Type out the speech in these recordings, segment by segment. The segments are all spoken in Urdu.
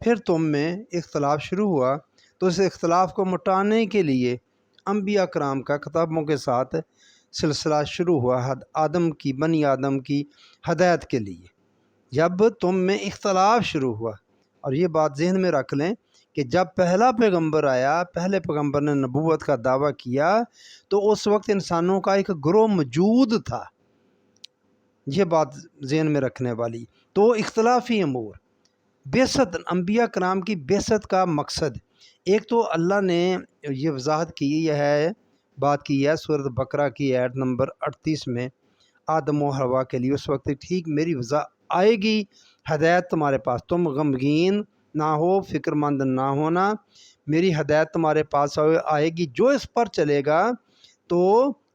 پھر تم میں اختلاف شروع ہوا تو اس اختلاف کو مٹانے کے لیے انبیاء کرام کا کتابوں کے ساتھ سلسلہ شروع ہوا بنی آدم کی ہدایت کے لیے۔ جب تم میں اختلاف شروع ہوا، اور یہ بات ذہن میں رکھ لیں کہ جب پہلا پیغمبر آیا، پہلے پیغمبر نے نبوت کا دعویٰ کیا تو اس وقت انسانوں کا ایک گروہ موجود تھا، یہ بات ذہن میں رکھنے والی۔ تو اختلافی امور، بعثت، انبیاء کرام کی بعثت کا مقصد، ایک تو اللہ نے یہ وضاحت کی بات کی ہے سورۃ بقرہ کی آیت نمبر 38 میں، آدم و حوا کے لیے اس وقت ٹھیک میری آئے گی ہدایت تمہارے پاس، تم غمگین نہ ہو، فکر مند نہ ہونا، میری ہدایت تمہارے پاس آئے گی، جو اس پر چلے گا تو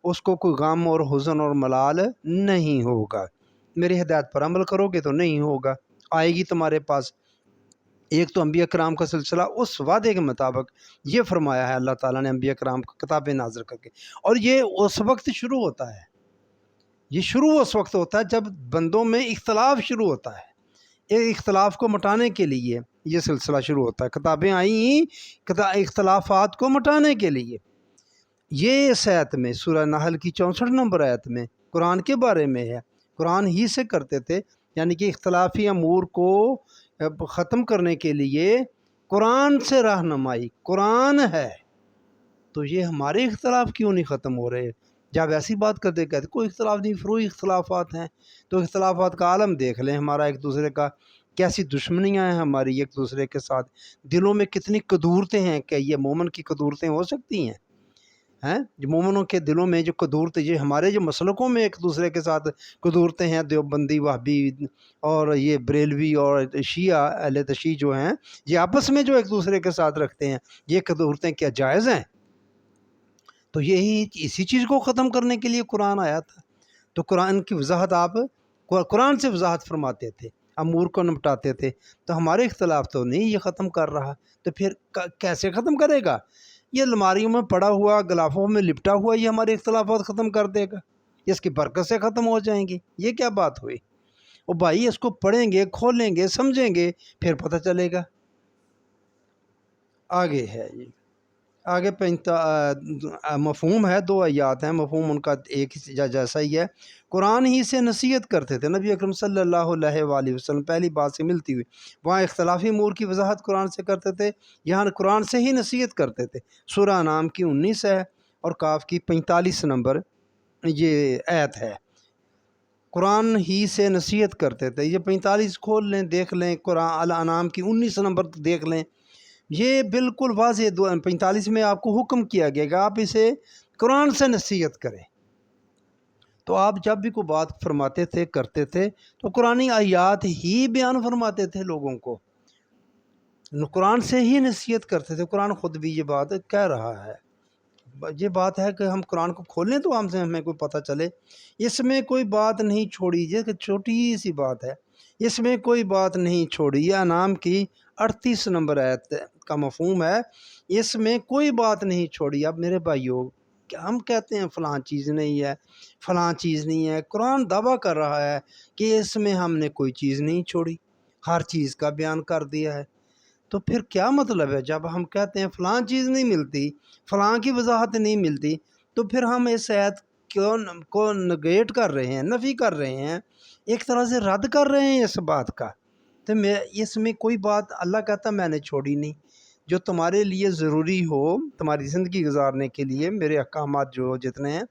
اس کو کوئی غم اور حزن اور ملال نہیں ہوگا، میری ہدایت پر عمل کرو گے تو نہیں ہوگا، آئے گی تمہارے پاس۔ ایک تو انبیاء کرام کا سلسلہ، اس وعدے کے مطابق یہ فرمایا ہے اللہ تعالیٰ نے انبیاء کرام کو کتابیں نازل کر کے، اور یہ اس وقت شروع ہوتا ہے، یہ شروع اس وقت ہوتا ہے جب بندوں میں اختلاف شروع ہوتا ہے، ایک اختلاف کو مٹانے کے لیے یہ سلسلہ شروع ہوتا ہے، کتابیں آئیں اختلافات کو مٹانے کے لیے۔ یہ اس آیت میں سورہ نحل کی 64 نمبر آیت میں قرآن کے بارے میں ہے، قرآن ہی سے کرتے تھے، یعنی کہ اختلافی امور کو ختم کرنے کے لیے قرآن سے رہنمائی، قرآن ہے تو یہ ہمارے اختلاف کیوں نہیں ختم ہو رہے؟ جب ایسی بات کرتے کہتے کوئی اختلاف نہیں، فروعی اختلافات ہیں، تو اختلافات کا عالم دیکھ لیں، ہمارا ایک دوسرے کا کیسی دشمنیاں ہیں ہماری ایک دوسرے کے ساتھ، دلوں میں کتنی قدورتیں ہیں، کہ یہ مومن کی قدورتیں ہو سکتی ہیں؟ جو مومنوں کے دلوں میں جو قدورتیں، یہ ہمارے جو مسلکوں میں ایک دوسرے کے ساتھ قدورتیں ہیں، دیوبندی، وہابی اور یہ بریلوی اور شیعہ اہل تشیع جو ہیں، یہ آپس میں جو ایک دوسرے کے ساتھ رکھتے ہیں، یہ قدورتیں کیا جائز ہیں؟ تو اسی چیز کو ختم کرنے کے لیے قرآن آیا تھا، تو قرآن کی وضاحت قرآن سے وضاحت فرماتے تھے، امور کو نپٹاتے تھے، تو ہمارے اختلاف تو نہیں یہ ختم کر رہا، تو پھر کیسے ختم کرے گا؟ یہ الماریوں میں پڑا ہوا، غلافوں میں لپٹا ہوا، یہ ہمارے اختلافات ختم کر دے گا، اس کی برکت سے ختم ہو جائیں گی، یہ کیا بات ہوئی؟ اور بھائی اس کو پڑھیں گے، کھولیں گے، سمجھیں گے، پھر پتہ چلے گا۔ آگے ہے آگے مفہوم ہے، 2 آیات ہیں، مفہوم ان کا ایک جیسا ہی ہے۔ قرآن ہی سے نصیحت کرتے تھے، نبی اکرم صلی اللہ علیہ وآلہ وسلم پہلی بات سے ملتی ہوئی، وہاں اختلافی امور کی وضاحت قرآن سے کرتے تھے، یہاں قرآن سے ہی نصیحت کرتے تھے۔ سورہ انعام کی 19 ہے اور قاف کی 45 نمبر یہ آیت ہے، قرآن ہی سے نصیحت کرتے تھے۔ یہ 45 کھول لیں، دیکھ لیں، قرآن انعام کی 19 نمبر دیکھ لیں، یہ بالکل واضح 45 میں آپ کو حکم کیا گیا کہ آپ اسے قرآن سے نصیحت کریں۔ تو آپ جب بھی کوئی بات فرماتے تھے، کرتے تھے، تو قرآنی آیات ہی بیان فرماتے تھے لوگوں کو، قرآن سے ہی نصیحت کرتے تھے۔ قرآن خود بھی یہ بات کہہ رہا ہے، یہ بات ہے کہ ہم قرآن کو کھولیں تو ہمیں کوئی پتہ چلے، اس میں کوئی بات نہیں چھوڑی، یہ کہ چھوٹی سی بات ہے، اس میں کوئی بات نہیں چھوڑی۔ یہ انعام کی 38 نمبر آیت کا مفہوم ہے، اس میں کوئی بات نہیں چھوڑی۔ اب میرے بھائیوں، ہم کہتے ہیں فلاں چیز نہیں ہے، فلاں چیز نہیں ہے، قرآن دعویٰ کر رہا ہے کہ اس میں ہم نے کوئی چیز نہیں چھوڑی، ہر چیز کا بیان کر دیا ہے۔ تو پھر کیا مطلب ہے جب ہم کہتے ہیں فلاں چیز نہیں ملتی، فلاں کی وضاحت نہیں ملتی، تو پھر ہم اس آیت کو نگیٹ کر رہے ہیں، نفی کر رہے ہیں، ایک طرح سے رد کر رہے ہیں اس بات کا۔ تو اس میں کوئی بات اللہ کہتا میں نے چھوڑی نہیں، جو تمہارے لیے ضروری ہو تمہاری زندگی گزارنے کے لیے، میرے احکامات جو جتنے ہیں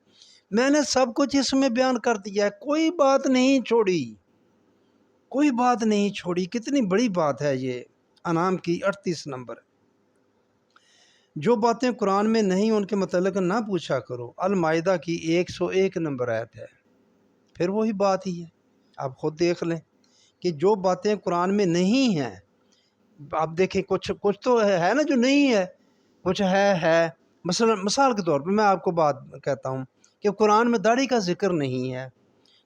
میں نے سب کچھ اس میں بیان کر دیا ہے، کوئی بات نہیں چھوڑی، کوئی بات نہیں چھوڑی۔ کتنی بڑی بات ہے یہ، انعام کی 38 نمبر۔ جو باتیں قرآن میں نہیں ان کے متعلق نہ پوچھا کرو، المائدہ کی 101 نمبر آیت ہے، پھر وہی بات ہی ہے، آپ خود دیکھ لیں کہ جو باتیں قرآن میں نہیں ہیں، آپ دیکھیں کچھ تو ہے نا جو نہیں ہے، کچھ ہے مثال کے طور پہ میں آپ کو بات کہتا ہوں کہ قرآن میں داڑھی کا ذکر نہیں ہے،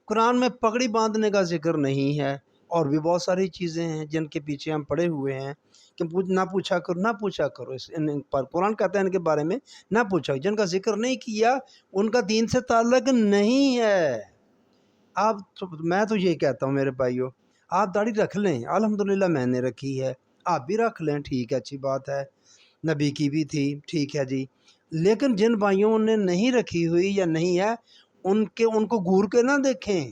قرآن میں پگڑی باندھنے کا ذکر نہیں ہے، اور بھی بہت ساری چیزیں ہیں جن کے پیچھے ہم پڑے ہوئے ہیں کہ نہ پوچھا کرو ان پر، قرآن کہتا ہے ان کے بارے میں نہ پوچھا، جن کا ذکر نہیں کیا ان کا دین سے تعلق نہیں ہے۔ میں تو یہ کہتا ہوں میرے بھائیوں، آپ داڑھی رکھ لیں، الحمدللہ میں نے رکھی ہے، آپ بھی رکھ لیں، ٹھیک ہے، اچھی بات ہے، نبی کی بھی تھی، ٹھیک ہے جی۔ لیکن جن بھائیوں نے نہیں رکھی ہوئی یا نہیں ہے، ان کو گور کے نہ دیکھیں،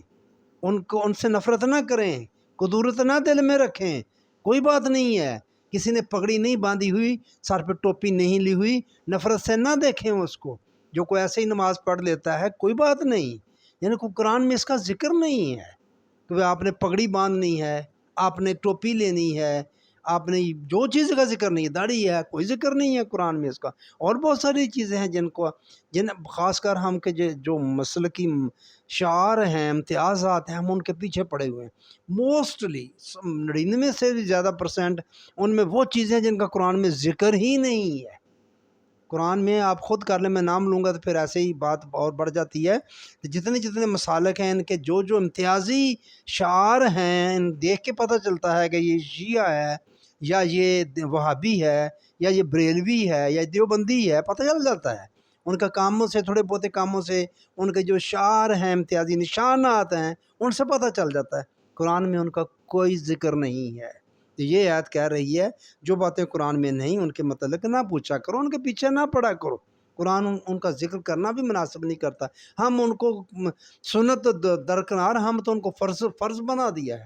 ان سے نفرت نہ کریں، قدورت نہ دل میں رکھیں، کوئی بات نہیں ہے۔ کسی نے پگڑی نہیں باندھی ہوئی، سر پہ ٹوپی نہیں لی ہوئی، نفرت سے نہ دیکھیں اس کو، جو کوئی ایسے ہی نماز پڑھ لیتا ہے، کوئی بات نہیں، یعنی کوئی قرآن میں اس کا ذکر نہیں ہے کہ آپ نے پگڑی باندھنی ہے، آپ نے ٹوپی لینی ہے، آپ نے جو چیز کا ذکر نہیں ہے، داڑھی ہے، کوئی ذکر نہیں ہے قرآن میں اس کا۔ اور بہت ساری چیزیں ہیں جن خاص کر ہم کے جو مسلکی شعار ہیں، امتیازات ہیں، ہم ان کے پیچھے پڑے ہوئے ہیں۔ موسٹلی 99 سے بھی زیادہ % ان میں وہ چیزیں ہیں جن کا قرآن میں ذکر ہی نہیں ہے۔ قرآن میں آپ خود کر لیں، میں نام لوں گا تو پھر ایسے ہی بات اور بڑھ جاتی ہے۔ جتنے مسالک ہیں، ان کے جو امتیازی شعار ہیں، ان دیکھ کے پتہ چلتا ہے کہ یہ شیعہ ہے، یا یہ وہابی ہے، یا یہ بریلوی ہے، یا دیوبندی ہے، پتہ چل جاتا ہے ان کا کاموں سے، تھوڑے بہت کاموں سے، ان کے جو شعار ہیں، امتیازی نشانات ہیں، ان سے پتہ چل جاتا ہے۔ قرآن میں ان کا کوئی ذکر نہیں ہے۔ تو یہ آیت کہہ رہی ہے جو باتیں قرآن میں نہیں ان کے متعلق نہ پوچھا کرو، ان کے پیچھے نہ پڑا کرو۔ قرآن ان کا ذکر کرنا بھی مناسب نہیں کرتا۔ ہم ان کو سنت درکنار، ہم تو ان کو فرض بنا دیا ہے،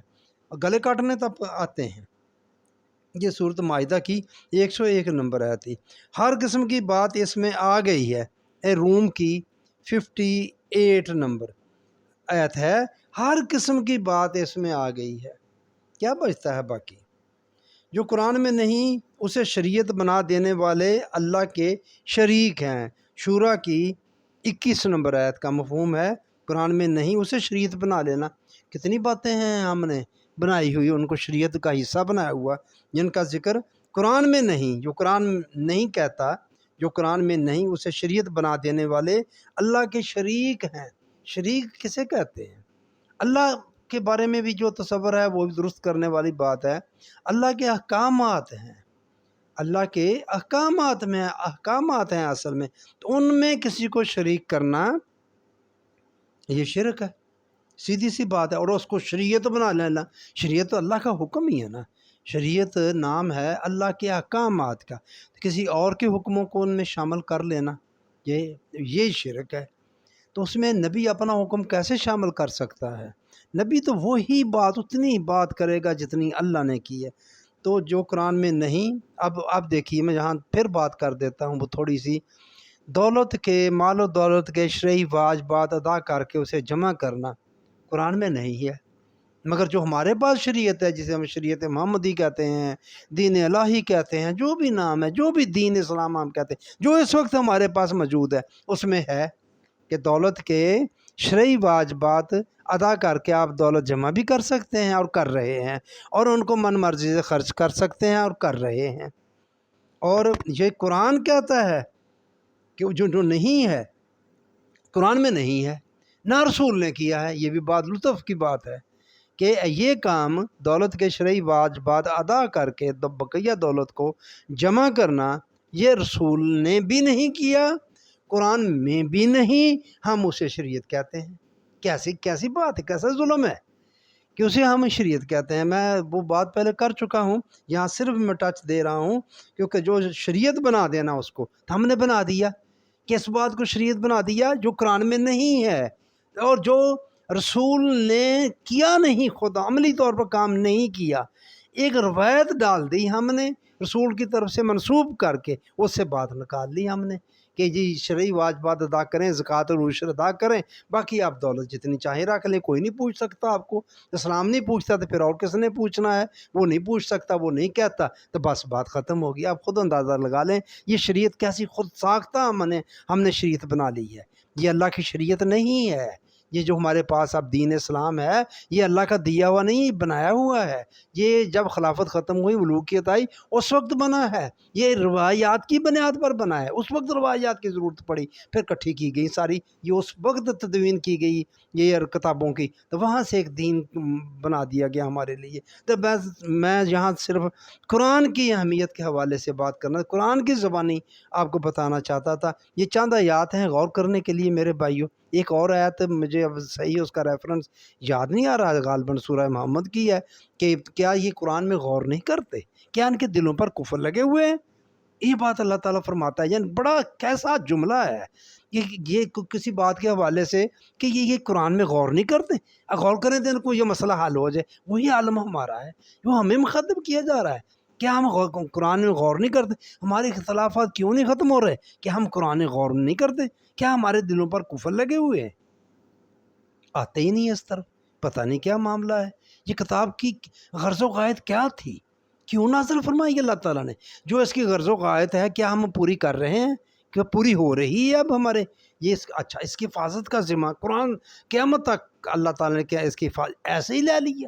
گلے کاٹنے تک آتے ہیں۔ یہ صورت مائدہ کی 101 نمبر آیت تھی۔ ہر قسم کی بات اس میں آ گئی ہے۔ روم کی 58 نمبر آیت ہے، ہر قسم کی بات اس میں آ گئی ہے۔ کیا بچتا ہے باقی؟ جو قرآن میں نہیں اسے شریعت بنا دینے والے اللہ کے شریک ہیں۔ شورا کی 21 نمبر آیت کا مفہوم ہے، قرآن میں نہیں اسے شریعت بنا لینا۔ کتنی باتیں ہیں ہم نے بنائی ہوئی، ان کو شریعت کا حصہ بنایا ہوا، جن کا ذکر قرآن میں نہیں، جو قرآن نہیں کہتا، جو قرآن میں نہیں اسے شریعت بنا دینے والے اللہ کے شریک ہیں۔ شریک کسے کہتے ہیں؟ اللہ کے بارے میں بھی جو تصور ہے وہ بھی درست کرنے والی بات ہے۔ اللہ کے احکامات ہیں، اللہ کے احکامات ہیں اصل میں، تو ان میں کسی کو شریک کرنا یہ شرک ہے، سیدھی سی بات ہے۔ اور اس کو شریعت بنا لینا، شریعت تو اللہ کا حکم ہی ہے نا، شریعت نام ہے اللہ کے احکامات کا، کسی اور کے حکموں کو ان میں شامل کر لینا یہ شرک ہے۔ تو اس میں نبی اپنا حکم کیسے شامل کر سکتا ہے؟ نبی تو وہی بات، اتنی بات کرے گا جتنی اللہ نے کی ہے۔ تو جو قرآن میں نہیں، اب دیکھیے میں یہاں پھر بات کر دیتا ہوں وہ تھوڑی سی، دولت کے، مال و دولت کے شرعی واجبات ادا کر کے اسے جمع کرنا قرآن میں نہیں ہے۔ مگر جو ہمارے پاس شریعت ہے، جسے ہم شریعت محمدی کہتے ہیں، دین الہی کہتے ہیں، جو بھی نام ہے، جو بھی دین اسلام ہم کہتے ہیں، جو اس وقت ہمارے پاس موجود ہے، اس میں ہے کہ دولت کے شرعی واجبات ادا کر کے آپ دولت جمع بھی کر سکتے ہیں اور کر رہے ہیں، اور ان کو من مرضی سے خرچ کر سکتے ہیں اور کر رہے ہیں۔ اور یہ قرآن کہتا ہے کہ جو نہیں ہے، قرآن میں نہیں ہے، نہ رسول نے کیا ہے۔ یہ بھی بات لطف کی بات ہے کہ یہ کام دولت کے شرعی واجبات ادا کر کے بقیہ دولت کو جمع کرنا، یہ رسول نے بھی نہیں کیا، قرآن میں بھی نہیں، ہم اسے شریعت کہتے ہیں۔ کیسی بات ہے، کیسا ظلم ہے کہ اسے ہم شریعت کہتے ہیں۔ میں وہ بات پہلے کر چکا ہوں، یہاں صرف میں ٹچ دے رہا ہوں، کیونکہ جو شریعت بنا دینا اس کو ہم نے بنا دیا، کس بات کو شریعت بنا دیا؟ جو قرآن میں نہیں ہے، اور جو رسول نے کیا نہیں، خود عملی طور پر کام نہیں کیا، ایک روایت ڈال دی ہم نے رسول کی طرف سے منسوب کر کے، اس سے بات نکال لی ہم نے کہ جی شرعی واجبات ادا کریں، زکوٰۃ اور عشر ادا کریں، باقی آپ دولت جتنی چاہیں رکھ لیں، کوئی نہیں پوچھ سکتا آپ کو۔ اسلام نہیں پوچھتا تو پھر اور کس نے پوچھنا ہے؟ وہ نہیں پوچھ سکتا، وہ نہیں کہتا، تو بس بات ختم ہوگی۔ آپ خود اندازہ لگا لیں یہ شریعت کیسی خود ساختہ ہم نے شریعت بنا لی ہے۔ یہ اللہ کی شریعت نہیں ہے۔ یہ جو ہمارے پاس اب دین اسلام ہے، یہ اللہ کا دیا ہوا نہیں، بنایا ہوا ہے۔ یہ جب خلافت ختم ہوئی، ملوکیت آئی، اس وقت بنا ہے۔ یہ روایات کی بنیاد پر بنا ہے، اس وقت روایات کی ضرورت پڑی، پھر کٹھی کی گئی ساری، یہ اس وقت تدوین کی گئی یہ کتابوں کی، تو وہاں سے ایک دین بنا دیا گیا ہمارے لیے۔ تو بس میں یہاں صرف قرآن کی اہمیت کے حوالے سے بات کرنا، قرآن کی زبانی آپ کو بتانا چاہتا تھا۔ یہ چند آیات ہیں غور کرنے کے لیے میرے بھائیوں، ایک اور آیت مجھے اب صحیح اس کا ریفرنس یاد نہیں آ رہا، غالباً سورہ محمد کی ہے، کہ کیا یہ قرآن میں غور نہیں کرتے، کیا ان کے دلوں پر کفر لگے ہوئے ہیں؟ یہ بات اللہ تعالیٰ فرماتا ہے، یعنی بڑا کیسا جملہ ہے یہ کسی بات کے حوالے سے کہ یہ قرآن میں غور نہیں کرتے، غور کریں تو ان کو یہ مسئلہ حل ہو جائے۔ وہی عالم ہمارا ہے، وہ ہمیں مخاطب کیا جا رہا ہے، کیا ہم قرآن میں غور نہیں کرتے؟ ہمارے اختلافات کیوں نہیں ختم ہو رہے کہ ہم قرآن میں غور نہیں کرتے؟ کیا ہمارے دلوں پر کفر لگے ہوئے ہیں؟ آتے ہی نہیں ہے اس طرف، پتہ نہیں کیا معاملہ ہے۔ یہ کتاب کی غرض و غایت کیا تھی؟ کیوں نازل فرمائی اللہ تعالیٰ نے؟ جو اس کی غرض و غایت ہے کیا ہم پوری کر رہے ہیں؟ کہ پوری ہو رہی ہے اب ہمارے؟ یہ اچھا، اس کی حفاظت کا ذمہ قرآن قیامت تک اللہ تعالیٰ نے کیا اس کی حفاظت ایسے ہی لے لیا؟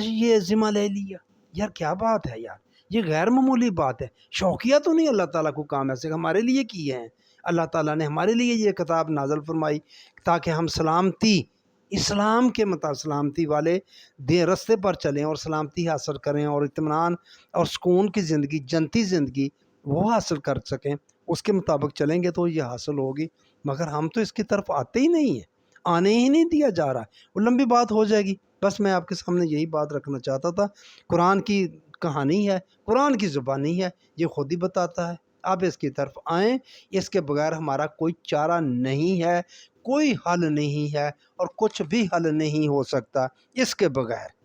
یہ ذمہ لے لیا؟ یار کیا بات ہے یار، یہ غیر معمولی بات ہے۔ شوقیہ تو نہیں اللہ تعالیٰ کو کام ایسے ہمارے لیے کیے ہیں؟ اللہ تعالیٰ نے ہمارے لیے یہ کتاب نازل فرمائی تاکہ ہم سلامتی، اسلام کے مطابق سلامتی والے رستے پر چلیں اور سلامتی حاصل کریں اور اطمینان اور سکون کی زندگی، جنتی زندگی وہ حاصل کر سکیں۔ اس کے مطابق چلیں گے تو یہ حاصل ہوگی، مگر ہم تو اس کی طرف آتے ہی نہیں ہیں، آنے ہی نہیں دیا جا رہا۔ وہ لمبی بات ہو جائے گی، بس میں آپ کے سامنے یہی بات رکھنا چاہتا تھا۔ قرآن کی کہانی ہے، قرآن کی زبانی ہے، یہ خود ہی بتاتا ہے، آپ اس کی طرف آئیں۔ اس کے بغیر ہمارا کوئی چارہ نہیں ہے، کوئی حل نہیں ہے، اور کچھ بھی حل نہیں ہو سکتا اس کے بغیر۔